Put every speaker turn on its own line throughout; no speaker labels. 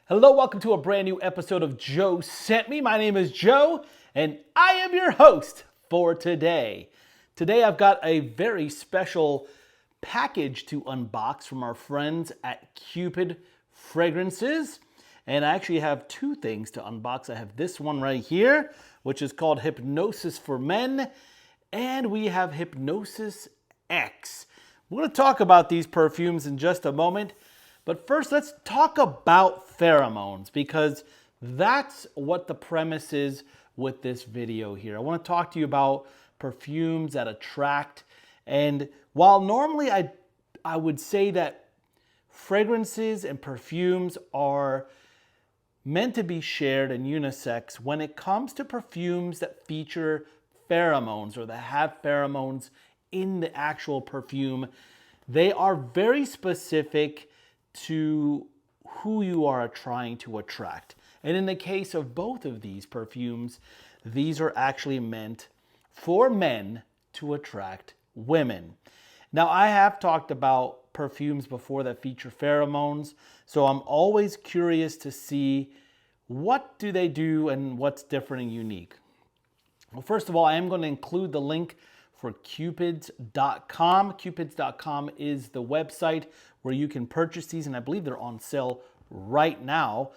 Hello, welcome to a brand new episode of Joe Sent Me. My name is Joe, and I am your host for today. Today I've got a very special package to unbox from our friends at Cupid Fragrances. And I actually have two things to unbox. I have this one right here, which is called Hypnosis for Men, and we have Hypnosis X. We're going to talk about these perfumes in just a moment. But first, let's talk about pheromones, because that's what the premise is with this video here. I want to talk to you about perfumes that attract. And while normally I would say that fragrances and perfumes are meant to be shared and unisex, when it comes to perfumes that feature pheromones or that have pheromones in the actual perfume, they are very specific to who you are trying to attract. And in the case of both of these perfumes, these are actually meant for men to attract women. Now, I have talked about perfumes before that feature pheromones, so I'm always curious to see what do they do and what's different and unique. Well, first of all, I am going to include the link for Cupids.com. Cupids.com is the website where you can purchase these, and I believe they're on sale right now.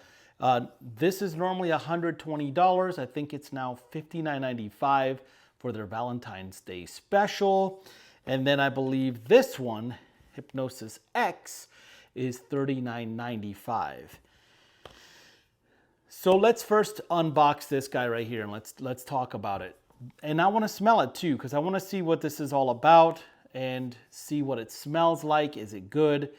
This is normally $120. I think it's now $59.95 for their Valentine's Day special. And then I believe this one, Hypnosis X, is $39.95. So let's first unbox this guy right here and let's talk about it. And I want to smell it too, because I want to see what this is all about and see what it smells like. Is it good?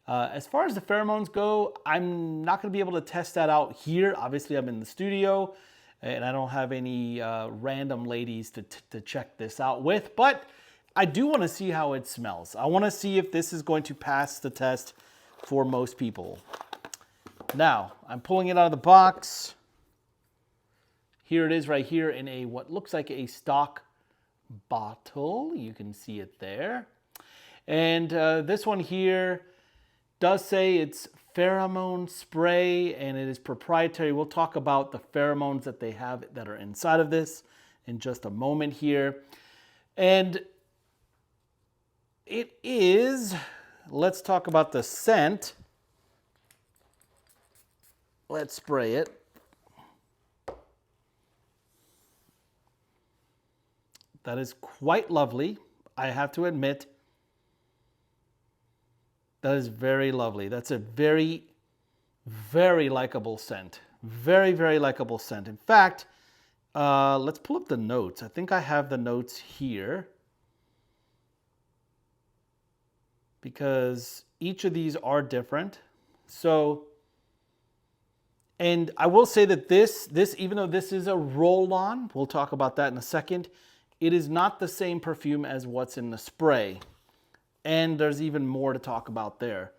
As far as the pheromones go, I'm not going to be able to test that out here. Obviously, I'm in the studio and I don't have any random ladies to check this out with, but I do want to see how it smells. I want to see if this is going to pass the test for most people. Now, I'm pulling it out of the box. Here it is right here in a what looks like a stock bottle. You can see it there. And this one here does say it's pheromone spray and it is proprietary. We'll talk about the pheromones that they have that are inside of this in just a moment here. And it is, let's talk about the scent. Let's spray it. That is quite lovely, I have to admit. That is very lovely. That's a very, very likable scent. Very, very likable scent. In fact, let's pull up the notes. I think I have the notes here, because each of these are different. So, and I will say that this even though this is a roll-on, we'll talk about that in a second, it is not the same perfume as what's in the spray. And there's even more to talk about there.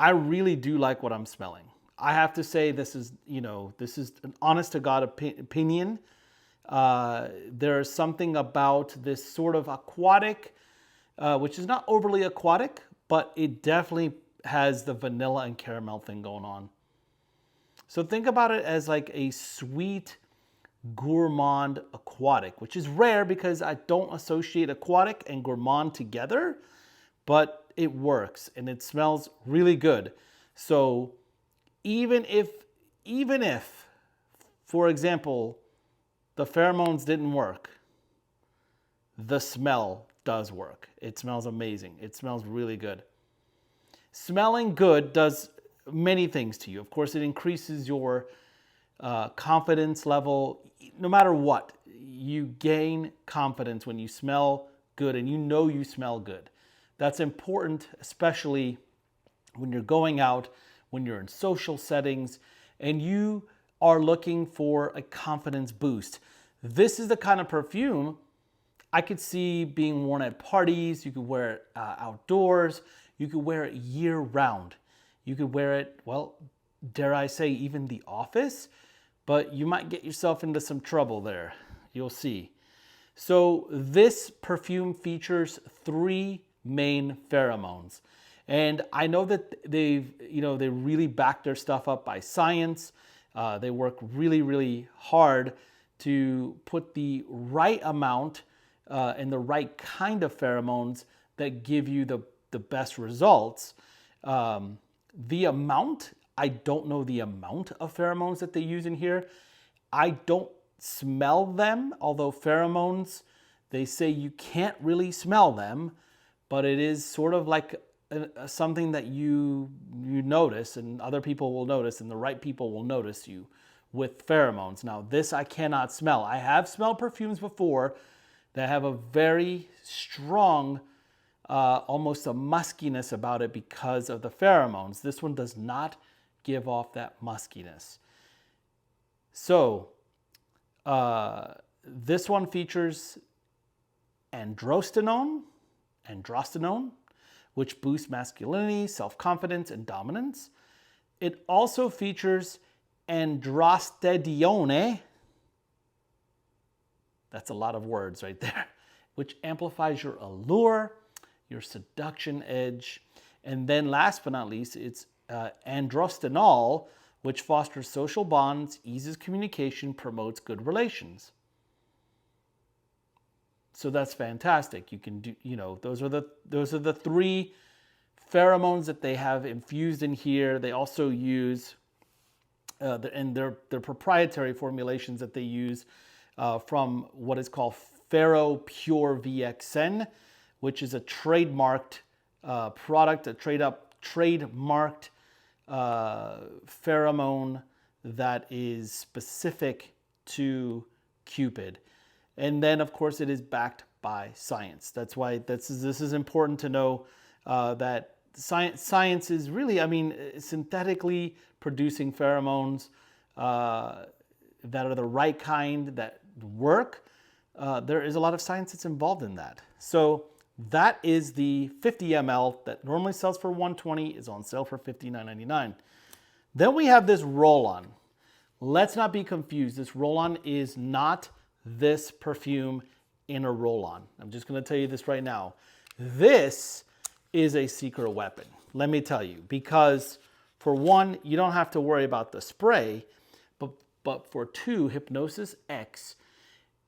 I really do like what I'm smelling. I have to say this is an honest to God opinion. There is something about this sort of aquatic, which is not overly aquatic, but it definitely has the vanilla and caramel thing going on. So think about it as like a sweet, gourmand aquatic, which is rare because I don't associate aquatic and gourmand together, but it works and it smells really good. So even if, for example, the pheromones didn't work, the smell does work. It smells amazing. It smells really good. Smelling good does many things to you. Of course, it increases your confidence level. No matter what, you gain confidence when you smell good and you know you smell good. That's important, especially when you're going out, when you're in social settings, and you are looking for a confidence boost. This is the kind of perfume I could see being worn at parties. You could wear it outdoors. You could wear it year round. You could wear it, well, dare I say, even the office. But you might get yourself into some trouble there. You'll see. So this perfume features 3 main pheromones. And I know that they really back their stuff up by science. They work really, really hard to put the right amount and the right kind of pheromones that give you the best results. The amount, I don't know the amount of pheromones that they use in here. I don't smell them, although pheromones, they say you can't really smell them, but it is sort of like something that you notice, and other people will notice, and the right people will notice you with pheromones. Now, this I cannot smell. I have smelled perfumes before that have a very strong, almost a muskiness about it because of the pheromones. This one does not give off that muskiness. So, this one features androstenone, which boosts masculinity, self-confidence, and dominance. It also features androstedione, that's a lot of words right there, which amplifies your allure, your seduction edge. And then last but not least, it's androstenol, which fosters social bonds, eases communication, promotes good relations. So that's fantastic. You can do, those are the three pheromones that they have infused in here. They also use, and their proprietary formulations that they use from what is called Phero Pure VXN, which is a trademarked product, a trademarked pheromone that is specific to Cupid. And then, of course, it is backed by science. That's why this is important to know that science is really, synthetically producing pheromones that are the right kind, that work. There is a lot of science that's involved in that. So that is the 50 ml that normally sells for $120, is on sale for $59.99. Then we have this roll-on. Let's not be confused. This roll-on is not this perfume in a roll-on. I'm just going to tell you this right now. This is a secret weapon, let me tell you, because for one, you don't have to worry about the spray, but for two, Hypnosis X,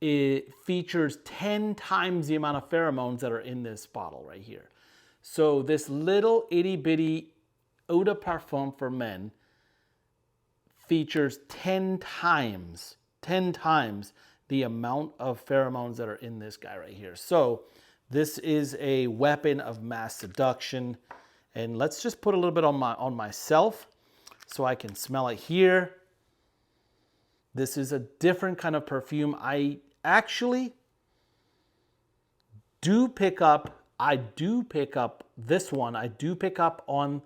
it features 10 times the amount of pheromones that are in this bottle right here. So this little itty bitty eau de parfum for men features 10 times the amount of pheromones that are in this guy right here. So this is a weapon of mass seduction. And let's just put a little bit on myself so I can smell it here. This is a different kind of perfume. I actually do pick up this one. I do pick up on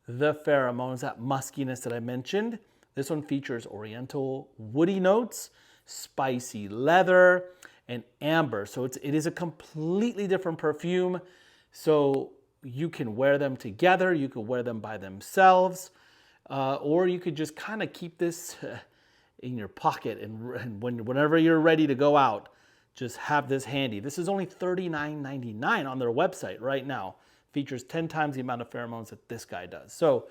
the pheromones, that muskiness that I mentioned. This one features oriental woody notes, spicy leather, and amber. So it is a completely different perfume. So you can wear them together, you can wear them by themselves, or you could just kind of keep this in your pocket, and whenever you're ready to go out, just have this handy. This is only $39.99 on their website right now. Features 10 times the amount of pheromones that this guy does. So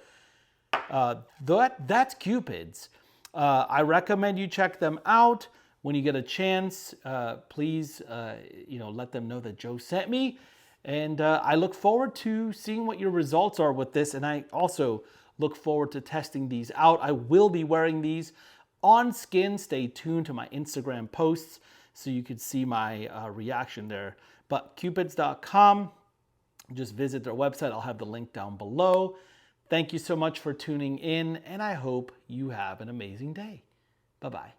that's Cupid's. I recommend you check them out. When you get a chance, please let them know that Joe sent me. And I look forward to seeing what your results are with this. And I also look forward to testing these out. I will be wearing these on skin. Stay tuned to my Instagram posts so you could see my reaction there. But cupids.com, just visit their website. I'll have the link down below. Thank you so much for tuning in, and I hope you have an amazing day. Bye-bye.